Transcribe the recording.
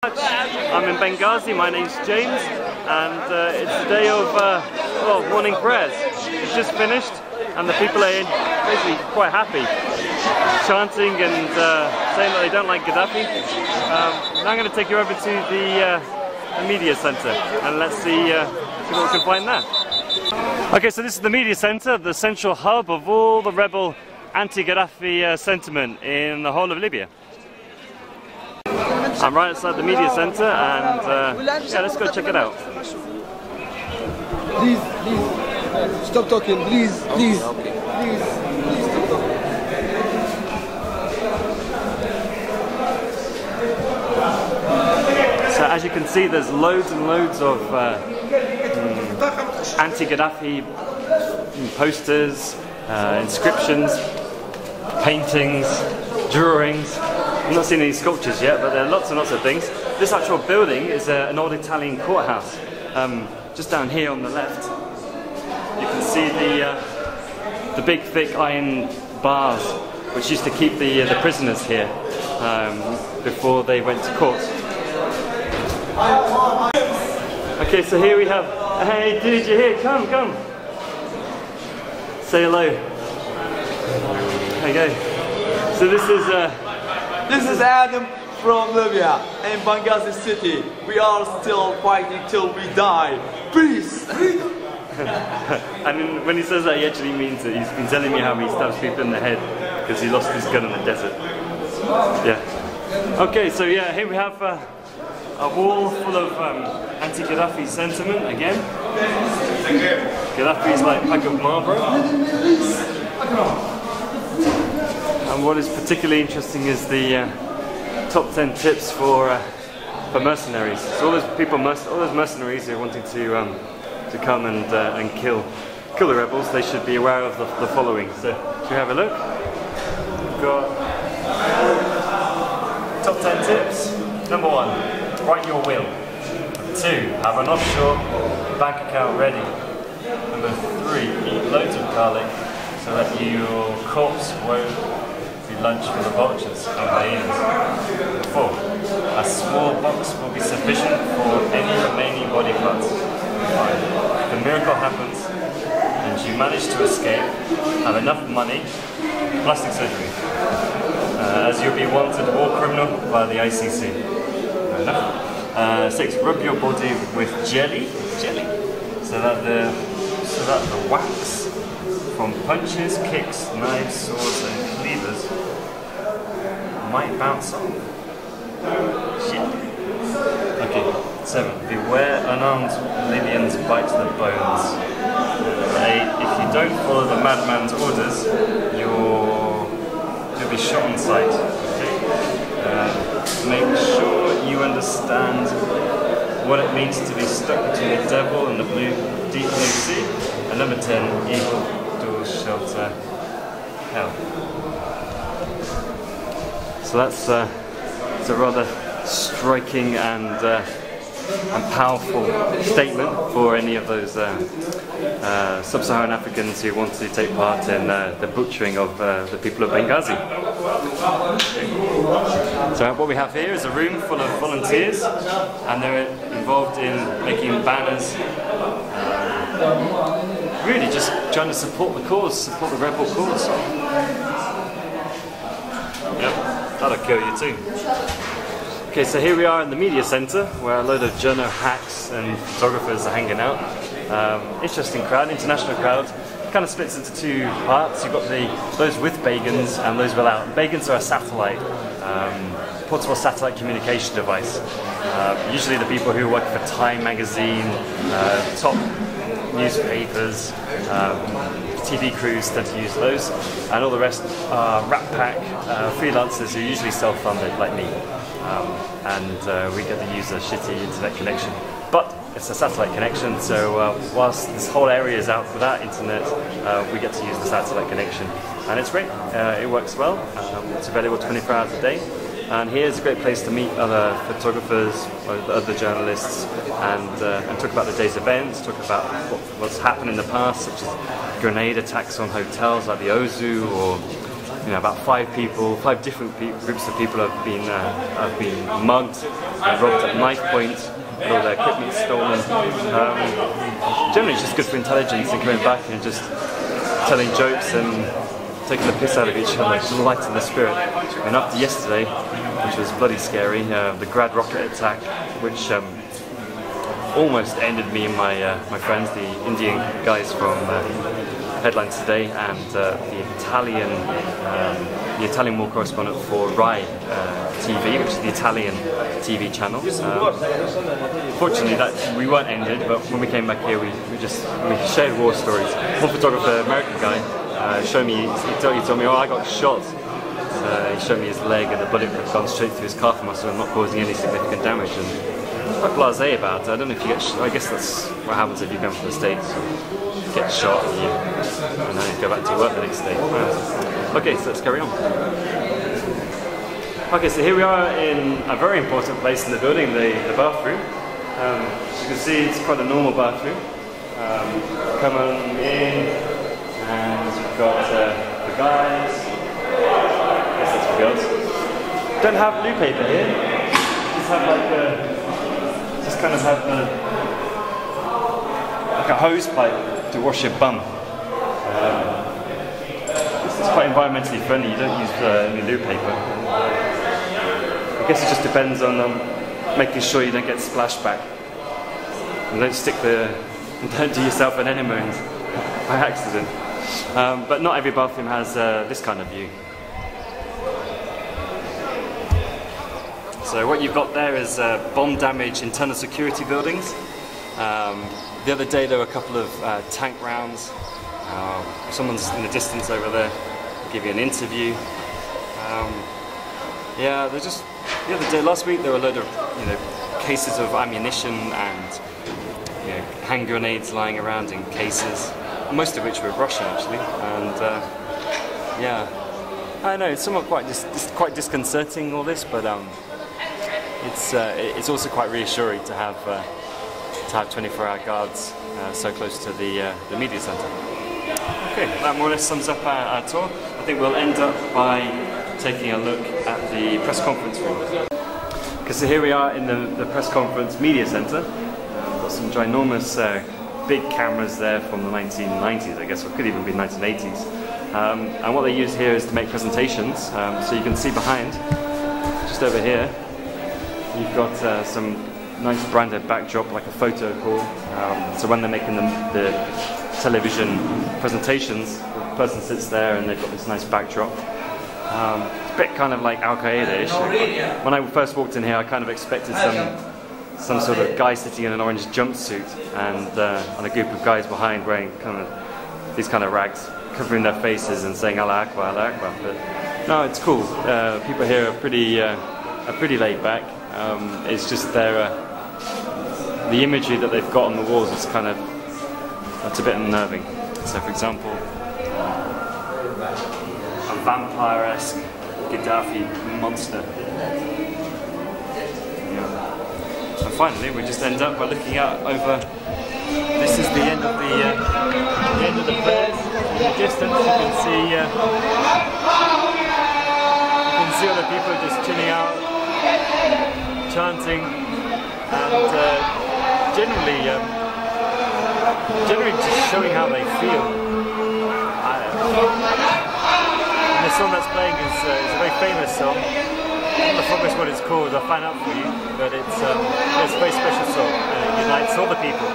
I'm in Benghazi, my name's James, and it's the day of morning prayers. It's just finished, and the people are basically quite happy, chanting and saying that they don't like Gaddafi. Now I'm going to take you over to the media centre, and let's see what we can find there. Okay, so this is the media centre, the central hub of all the rebel anti-Gaddafi sentiment in the whole of Libya. I'm right outside the media centre, and yeah, let's go check it out. Please, stop talking, please, please, okay. please stop talking. So as you can see, there's loads and loads of anti-Gaddafi posters, inscriptions, paintings, drawings. I've not seen any sculptures yet, but there are lots and lots of things. This actual building is an old Italian courthouse. Just down here on the left, you can see the big thick iron bars which used to keep the prisoners here before they went to court. Okay, so here we have, hey dude, you're here, come. Say hello. There you go. So this is Adam from Libya in Benghazi city. We are still fighting till we die. Peace! And when he says that, he actually means it. He's been telling me how he stabs people in the head because he lost his gun in the desert. Yeah. Okay, so yeah, here we have a wall full of anti-Gaddafi sentiment again. Gaddafi's like a pack of Marlboro. And what is particularly interesting is the top 10 tips for mercenaries. So all those people, all those mercenaries who are wanting to come and kill the rebels, they should be aware of the following. So should we have a look? We've got top 10 tips. Number 1, write your will. 2, have an offshore bank account ready. Number 3, eat loads of garlic so that your corpse won't lunch for the vultures and hyenas. 4, a small box will be sufficient for any remaining body parts. 5, if a miracle happens and you manage to escape, have enough money, plastic surgery, as you'll be wanted war criminal by the ICC. Enough. 6, rub your body with jelly, so that the wax from punches, kicks, knives, swords and cleavers might bounce off. Shit. Okay, 7. Beware unarmed Libyans bite the bones. 8. If you don't follow the madman's orders, you'll be shot on sight. Okay? Make sure you understand what it means to be stuck between the devil and the deep blue sea. And number 10, evil doors shelter hell. So that's a rather striking and powerful statement for any of those sub-Saharan Africans who want to take part in the butchering of the people of Benghazi. So what we have here is a room full of volunteers, and they're involved in making banners, really just trying to support the cause, support the rebel cause. Yep. That'll kill you too. Okay, so here we are in the media centre where a load of journo hacks and photographers are hanging out. Interesting crowd, international crowd. Kind of splits into 2 parts. You've got those with Begans and those without. Begans are a satellite, portable satellite communication device. Usually the people who work for Time magazine, top newspapers, TV crews tend to use those, and all the rest are Rat Pack freelancers who are usually self-funded, like me, and we get to use a shitty internet connection. But it's a satellite connection, so whilst this whole area is out without internet, we get to use the satellite connection, and it's great. It works well. It's available 24 hours a day. And here's a great place to meet other photographers, or other journalists, and talk about the day's events, talk about what's happened in the past, such as grenade attacks on hotels like the Ozu, or you know, about 5 different groups of people have been mugged, robbed at knife point, and all their equipment stolen. Generally, it's just good for intelligence and coming back and just telling jokes and taking the piss out of each other, just lighten the spirit. And after yesterday, which was bloody scary, the Grad rocket attack, which almost ended me and my friends, the Indian guys from Headlines Today, and the Italian war correspondent for Rai TV, which is the Italian TV channel. Fortunately, we weren't ended, but when we came back here, we shared war stories. One photographer, American guy, showed me. He told me, "Oh, I got shot." He showed me his leg, and the bullet had gone straight through his calf muscle and not causing any significant damage. And quite blasé about it. I don't know if you get. I guess that's what happens if you come from the States. You get shot and then you go back to work the next day. Okay, so let's carry on. Okay, so here we are in a very important place in the building, the bathroom. As you can see, it's quite a normal bathroom. Come on in, and we've got the guys. I guess that's for girls. Don't have blue paper here. Just have like a hose pipe to wash your bum. This is quite environmentally friendly. You don't use any loo paper. I guess it just depends on making sure you don't get splashback and don't do yourself an enema by accident. But not every bathroom has this kind of view. So what you've got there is bomb damage internal security buildings. The other day there were a couple of tank rounds. Someone's in the distance over there. I'll give you an interview. Yeah, they're just the other day. Last week there were a load of cases of ammunition and hand grenades lying around in cases, most of which were Russian actually. And yeah, I know it's somewhat quite disconcerting all this, but it's also quite reassuring to have 24-hour guards so close to the media centre. Okay, that more or less sums up our tour. I think we'll end up by taking a look at the press conference room. Okay, so here we are in the press conference media centre. We've got some ginormous big cameras there from the 1990s, I guess, or could even be 1980s. And what they use here is to make presentations. So you can see behind, just over here, you've got some nice branded backdrop, like a photo call. So when they're making the television presentations, the person sits there and they've got this nice backdrop. It's a bit kind of like Al-Qaeda-ish. When I first walked in here, I kind of expected some sort of guy sitting in an orange jumpsuit and a group of guys behind wearing these kind of rags, covering their faces and saying Allah Akbar, Allah Akbar. But no, it's cool. People here are pretty laid back. It's just the imagery that they've got on the walls is that's a bit unnerving. So for example, a vampire-esque Gaddafi monster. Yeah. And finally, we just end up by looking out over. This is the end of the prayers. In the distance, you can see other people just chilling out, chanting, and generally just showing how they feel. And the song that's playing is a very famous song. I promise what it's called, I'll find out for you, but it's a very special song and it unites all the people.